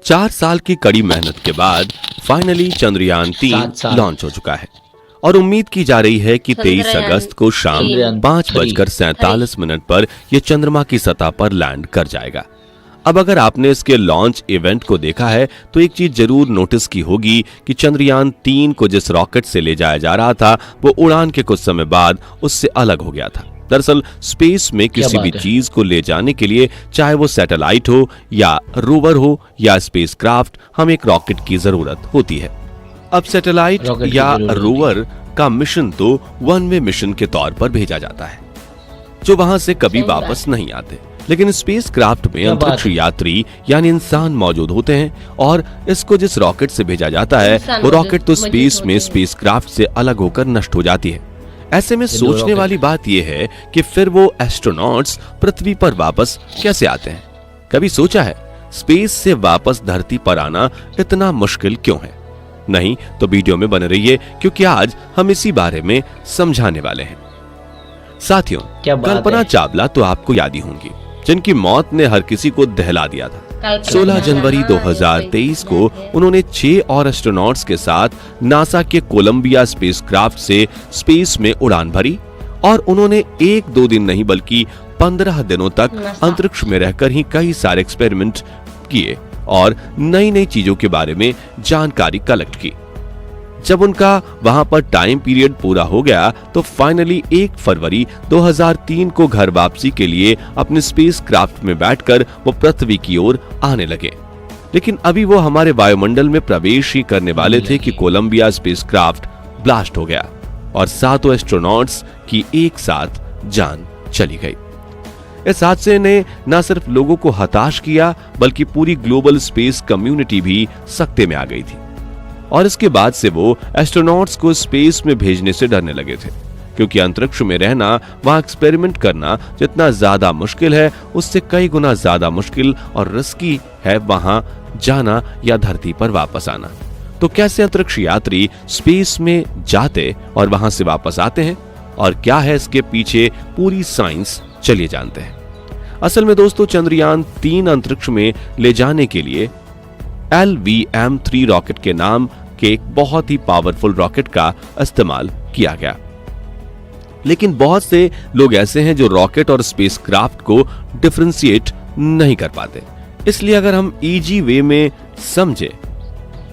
4 साल की कड़ी मेहनत के बाद फाइनली चंद्रयान-3 लॉन्च हो चुका है और उम्मीद की जा रही है कि 23 अगस्त को शाम 5:47 पर यह चंद्रमा की सतह पर लैंड कर जाएगा। अब अगर आपने इसके लॉन्च इवेंट को देखा है तो एक चीज जरूर नोटिस की होगी कि चंद्रयान-3 को जिस रॉकेट से ले जाया जा रहा था वो उड़ान के कुछ समय बाद उससे अलग हो गया था। दरअसल स्पेस में किसी भी चीज को ले जाने के लिए, चाहे वो सैटेलाइट हो या रोवर हो या स्पेसक्राफ्ट, हमें एक रॉकेट की जरूरत होती है। अब सैटेलाइट या रोवर का मिशन तो वन वे मिशन के तौर पर भेजा जाता है जो वहां से कभी वापस नहीं आते, लेकिन स्पेसक्राफ्ट में अंतरिक्ष यात्री यानी इंसान मौजूद होते हैं और इसको जिस रॉकेट से भेजा जाता है वो रॉकेट तो स्पेस में स्पेसक्राफ्ट से अलग होकर नष्ट हो जाती है। ऐसे में सोचने वाली बात यह है कि फिर वो एस्ट्रोनॉट्स पृथ्वी पर वापस कैसे आते हैं? कभी सोचा है स्पेस से वापस धरती पर आना इतना मुश्किल क्यों है? नहीं तो वीडियो में बने रहिए क्योंकि आज हम इसी बारे में समझाने वाले हैं। साथियों, कल्पना चावला तो आपको याद ही होंगी, जिनकी मौत ने हर किसी को दहला दिया था। 16 जनवरी 2023 को उन्होंने 6 और एस्ट्रोनॉट्स के साथ नासा के कोलंबिया स्पेसक्राफ्ट से स्पेस में उड़ान भरी और उन्होंने 1-2 दिन नहीं बल्कि 15 दिनों तक अंतरिक्ष में रहकर ही कई सारे एक्सपेरिमेंट किए और नई नई चीजों के बारे में जानकारी कलेक्ट की। जब उनका वहां पर टाइम पीरियड पूरा हो गया तो फाइनली 1 फरवरी 2003 को घर वापसी के लिए अपने स्पेसक्राफ्ट में बैठकर वो पृथ्वी की ओर आने लगे। लेकिन अभी वो हमारे वायुमंडल में प्रवेश ही करने वाले थे कि कोलंबिया स्पेसक्राफ्ट ब्लास्ट हो गया और 7 एस्ट्रोनॉट्स की एक साथ जान चली गई। इस हादसे ने न सिर्फ लोगों को हताश किया बल्कि पूरी ग्लोबल स्पेस कम्युनिटी भी सकते में आ गई थी और इसके बाद से वो एस्ट्रोनॉट्स को स्पेस में भेजने से डरने लगे थे, क्योंकि अंतरिक्ष में रहना, वहां एक्सपेरिमेंट करना जितना ज्यादा मुश्किल है उससे कई गुना ज्यादा मुश्किल और रिस्की है वहां जाना या धरती पर वापस आना। तो कैसे अंतरिक्ष यात्री स्पेस में जाते और वहां से वापस आते हैं और क्या है इसके पीछे पूरी साइंस, चलिए जानते हैं। असल में दोस्तों, चंद्रयान-3 अंतरिक्ष में ले जाने के लिए LVM-3 रॉकेट के नाम के एक बहुत ही पावरफुल रॉकेट का इस्तेमाल किया गया। लेकिन बहुत से लोग ऐसे हैं जो रॉकेट और स्पेसक्राफ्ट को डिफरेंशिएट नहीं कर पाते। इसलिए अगर हम इजी वे में समझे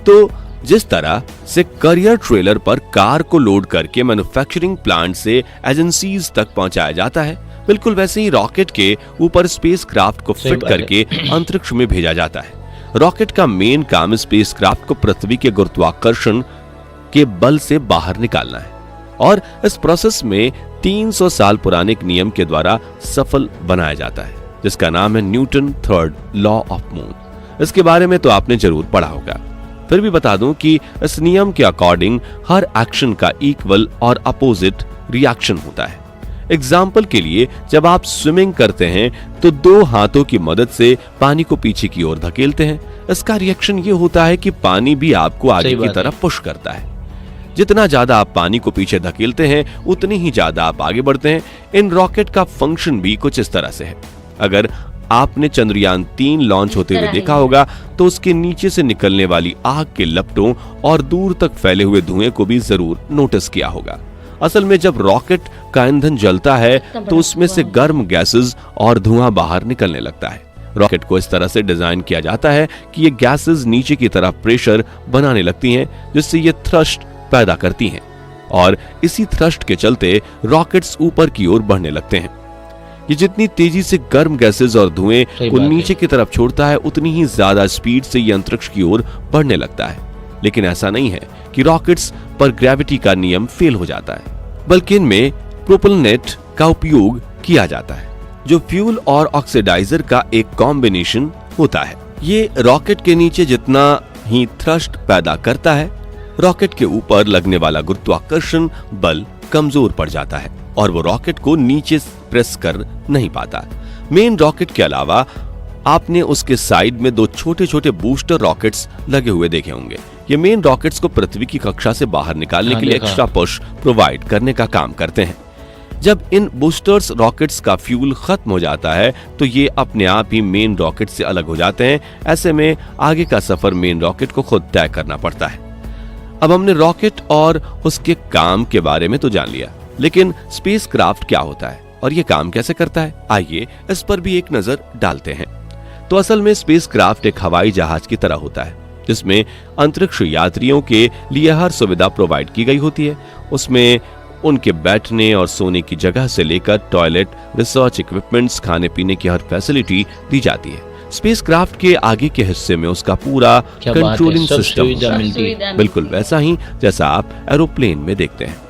तो जिस तरह से करियर ट्रेलर पर कार को लोड करके मैन्युफैक्चरिंग प्लांट से एजेंसीज तक पहुंचाया जाता है, बिल्कुल वैसे ही रॉकेट के ऊपर स्पेसक्राफ्ट को फिट करके अंतरिक्ष में भेजा जाता है। रॉकेट का मेन काम स्पेसक्राफ्ट को पृथ्वी के गुरुत्वाकर्षण के बल से बाहर निकालना है और इस प्रोसेस में 300 साल पुराने एक नियम के द्वारा सफल बनाया जाता है जिसका नाम है Newton third law of moon. इसके बारे में तो आपने जरूर पढ़ा होगा, फिर भी बता दूं कि इस नियम के अकॉर्डिंग हर एक्शन का इक्वल और अपोजिट रिएक्शन होता है। एग्जाम्पल के लिए, जब आप स्विमिंग करते हैं तो 2 हाथों की मदद से पानी को पीछे की ओर धकेलते हैं। इसका रिएक्शन ये होता है कि पानी भी आपको आगे की तरफ पुश करता है। जितना ज्यादा आप पानी को पीछे धकेलते हैं उतनी ही ज्यादा आप आगे बढ़ते हैं। इन रॉकेट का फंक्शन भी कुछ इस तरह से है। अगर आपने चंद्रयान-3 लॉन्च होते हुए देखा होगा तो उसके नीचे से निकलने वाली आग के लपटों और दूर तक फैले हुए धुएं को भी जरूर नोटिस किया होगा। असल में जब रॉकेट का ईंधन जलता है तो उसमें से गर्म गैसेस और धुआं बाहर निकलने लगता है। रॉकेट को इस तरह से डिजाइन किया जाता है कि ये गैसेस नीचे की तरफ प्रेशर बनाने लगती हैं जिससे ये थ्रस्ट पैदा करती हैं और इसी थ्रस्ट के चलते रॉकेट्स ऊपर की ओर बढ़ने लगते हैं। ये जितनी तेजी से गर्म गैसेस और धुएं को नीचे की तरफ छोड़ता है उतनी ही ज्यादा स्पीड से ये अंतरिक्ष की ओर बढ़ने लगता है। लेकिन ऐसा नहीं है कि रॉकेट्स पर ग्रेविटी का नियम फेल हो जाता है, बल्कि इनमें प्रोपेलनेट का उपयोग किया जाता है जो फ्यूल और ऑक्सीडाइजर का एक कॉम्बिनेशन होता है। ये रॉकेट के नीचे जितना ही थ्रस्ट पैदा करता है, रॉकेट के ऊपर लगने वाला गुरुत्वाकर्षण बल कमजोर पड़ जाता है और वो रॉकेट को नीचे प्रेस कर नहीं पाता। मेन रॉकेट के अलावा आपने उसके साइड में 2 छोटे छोटे बूस्टर रॉकेट्स लगे हुए देखे होंगे। ये मेन रॉकेट्स को पृथ्वी की कक्षा से बाहर निकालने के लिए एक्स्ट्रा पुश प्रोवाइड करने का काम करते हैं। जब इन बूस्टर्स रॉकेट्स का फ्यूल खत्म हो जाता है तो ये अपने आप ही मेन रॉकेट से अलग हो जाते हैं। ऐसे में आगे का सफर मेन रॉकेट को खुद तय करना पड़ता है। अब हमने रॉकेट और उसके काम के बारे में तो जान लिया, लेकिन स्पेसक्राफ्ट क्या होता है और ये काम कैसे करता है, आइए इस पर भी एक नजर डालते हैं। तो असल में स्पेसक्राफ्ट एक हवाई जहाज की तरह होता है जिसमें अंतरिक्ष यात्रियों के लिए हर सुविधा प्रोवाइड की गई होती है। उसमें उनके बैठने और सोने की जगह से लेकर टॉयलेट, रिसर्च इक्विपमेंट्स, खाने पीने की हर फैसिलिटी दी जाती है। स्पेसक्राफ्ट के आगे के हिस्से में उसका पूरा कंट्रोलिंग सिस्टम होता है, बिल्कुल वैसा ही जैसा आप एरोप्लेन में देखते हैं।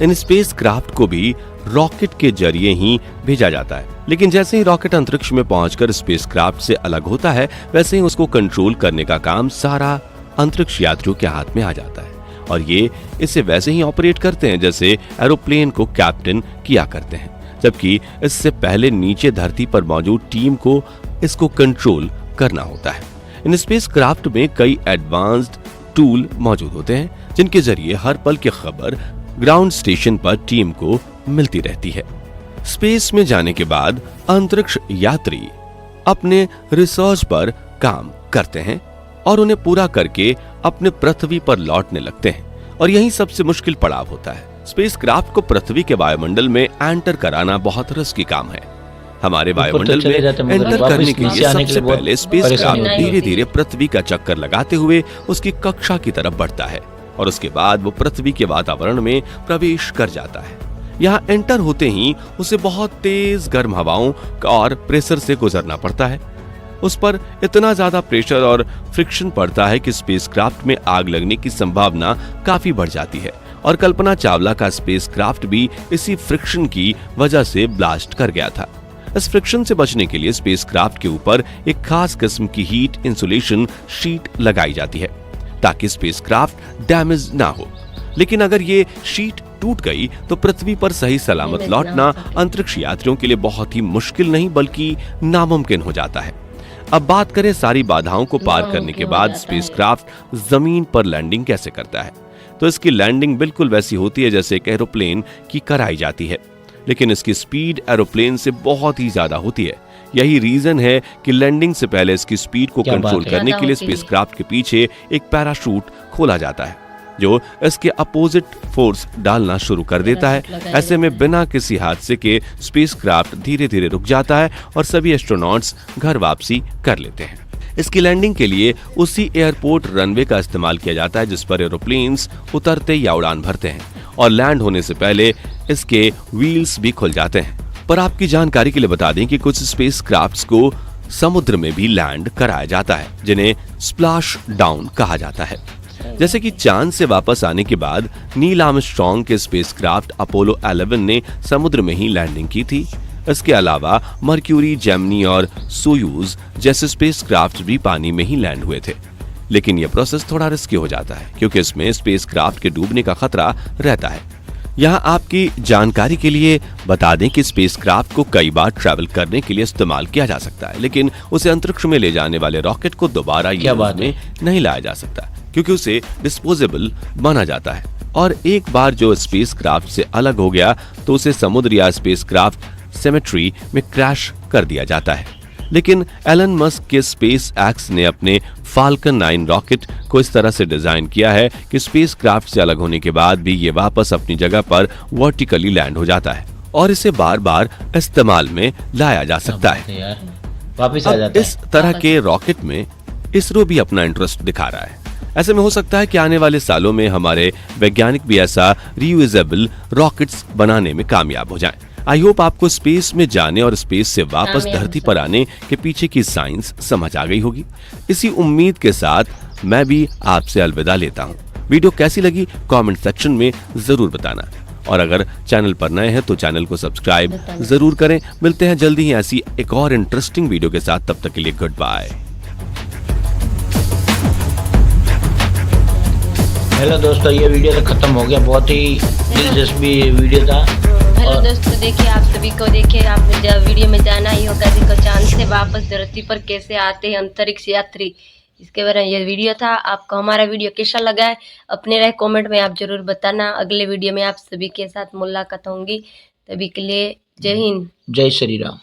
इन स्पेसक्राफ्ट को भी रॉकेट के जरिए ही भेजा जाता है, लेकिन जैसे ही रॉकेट अंतरिक्ष में पहुंचकर स्पेसक्राफ्ट से अलग होता है वैसे ही उसको कंट्रोल करने का काम सारा अंतरिक्ष यात्रियों के हाथ में आ जाता है और ये इसे वैसे ही ऑपरेट करते हैं जैसे एरोप्लेन को कैप्टन किया करते हैं, जबकि इससे पहले नीचे धरती पर मौजूद टीम को इसको कंट्रोल करना होता है। इन स्पेसक्राफ्ट में कई एडवांस्ड टूल मौजूद होते हैं जिनके जरिए हर पल की खबर ग्राउंड स्टेशन पर टीम को मिलती रहती है। स्पेस में जाने के बाद अंतरिक्ष यात्री अपने रिसर्च पर काम करते हैं और उन्हें पूरा करके अपने पृथ्वी पर लौटने लगते हैं और यही सबसे मुश्किल पड़ाव होता है। स्पेसक्राफ्ट को पृथ्वी के वायुमंडल में एंटर कराना बहुत रिस्की काम है। हमारे वायुमंडल में एंटर करने के लिए सबसे पहले स्पेसक्राफ्ट धीरे धीरे पृथ्वी का चक्कर लगाते हुए उसकी कक्षा की तरफ बढ़ता है और उसके बाद वो पृथ्वी के वातावरण में प्रवेश कर जाता है। यहाँ एंटर होते ही उसे बहुत तेज गर्म हवाओं और प्रेशर से गुजरना पड़ता है। उस पर इतना ज्यादा प्रेशर और फ्रिक्शन पड़ता है कि स्पेसक्राफ्ट में आग लगने की संभावना काफी बढ़ जाती है और कल्पना चावला का स्पेसक्राफ्ट भी इसी फ्रिक्शन की वजह से ब्लास्ट कर गया था। इस फ्रिक्शन से बचने के लिए स्पेसक्राफ्ट के ऊपर एक खास किस्म की हीट इंसुलेशन शीट लगाई जाती है ताकि स्पेसक्राफ्ट डैमेज ना हो, लेकिन अगर ये शीट टूट गई तो पृथ्वी पर सही सलामत लौटना अंतरिक्ष यात्रियों के लिए बहुत ही मुश्किल नहीं बल्कि नामुमकिन हो जाता है। अब बात करें सारी बाधाओं को पार करने के बाद स्पेसक्राफ्ट जमीन पर लैंडिंग कैसे करता है, तो इसकी लैंडिंग बिल्कुल वैसी होती है जैसे एक एरोप्लेन की कराई जाती है, लेकिन इसकी स्पीड एरोप्लेन से बहुत ही ज्यादा होती है। यही रीजन है कि लैंडिंग से पहले इसकी स्पीड को कंट्रोल करने के लिए स्पेसक्राफ्ट के पीछे एक पैराशूट खोला जाता है जो इसके अपोजिट फोर्स डालना शुरू कर देता है। ऐसे में बिना किसी हादसे के स्पेसक्राफ्ट धीरे धीरे रुक जाता है और सभी एस्ट्रोनॉट्स घर वापसी कर लेते हैं। इसकी लैंडिंग के लिए उसी एयरपोर्ट रनवे का इस्तेमाल किया जाता है जिस पर एरोप्लेन्स उतरते या उड़ान भरते हैं और लैंड होने से पहले इसके व्हील्स भी खुल जाते हैं। पर आपकी जानकारी के लिए बता दें कि कुछ स्पेसक्राफ्ट्स को समुद्र में भी लैंड कराया जाता है जिन्हें स्प्लैश डाउन कहा जाता है। जैसे कि चांद से वापस आने के बाद नील आर्मस्ट्रॉन्ग के स्पेसक्राफ्ट अपोलो 11 ने समुद्र में ही लैंडिंग की थी। इसके अलावा मर्क्यूरी, जेमिनी और सोयूज जैसे स्पेसक्राफ्ट भी पानी में ही लैंड हुए थे, लेकिन यह प्रोसेस थोड़ा रिस्की हो जाता है क्योंकि इसमें स्पेसक्राफ्ट के डूबने का खतरा रहता है। यहाँ आपकी जानकारी के लिए बता दें कि स्पेसक्राफ्ट को कई बार ट्रैवल करने के लिए इस्तेमाल किया जा सकता है, लेकिन उसे अंतरिक्ष में ले जाने वाले रॉकेट को दोबारा यूज में नहीं लाया जा सकता क्योंकि उसे डिस्पोजेबल माना जाता है और एक बार जो स्पेसक्राफ्ट से अलग हो गया तो उसे समुद्र या स्पेसक्राफ्ट सेमेट्री में क्रैश कर दिया जाता है। लेकिन एलन मस्क के स्पेस एक्स ने अपने फाल्कन 9 रॉकेट को इस तरह से डिजाइन किया है कि स्पेसक्राफ्ट से अलग होने के बाद भी ये वापस अपनी जगह पर वर्टिकली लैंड हो जाता है और इसे बार बार इस्तेमाल में लाया जा सकता है। वापस आ जाता है। इस तरह के रॉकेट में इसरो भी अपना इंटरेस्ट दिखा रहा है। ऐसे में हो सकता है कि आने वाले सालों में हमारे वैज्ञानिक भी ऐसा रीयूजेबल रॉकेट्स बनाने में कामयाब हो जाएं। आई होप आपको स्पेस में जाने और स्पेस से वापस धरती पर आने के पीछे की साइंस समझ आ गई होगी। इसी उम्मीद के साथ मैं भी आपसे अलविदा लेता हूँ। वीडियो कैसी लगी कमेंट सेक्शन में जरूर बताना और अगर चैनल पर नए हैं तो चैनल को सब्सक्राइब जरूर करें। मिलते हैं जल्दी ही ऐसी एक और इंटरेस्टिंग वीडियो के साथ, तब तक के लिए गुड बाय। हेलो दोस्तों, ये वीडियो तो खत्म हो गया, बहुत ही दिलचस्प वीडियो था। हेलो दोस्तों, देखिए आप सभी को, देखिए आपने जब वीडियो में जाना ही होगा देखो चांद से वापस धरती पर कैसे आते हैं अंतरिक्ष यात्री, इसके बारे में ये वीडियो था। आपको हमारा वीडियो कैसा लगा है अपने राय कमेंट में आप जरूर बताना। अगले वीडियो में आप सभी के साथ मुलाकात होंगी। तभी के लिए जय हिंद। जय श्री राम।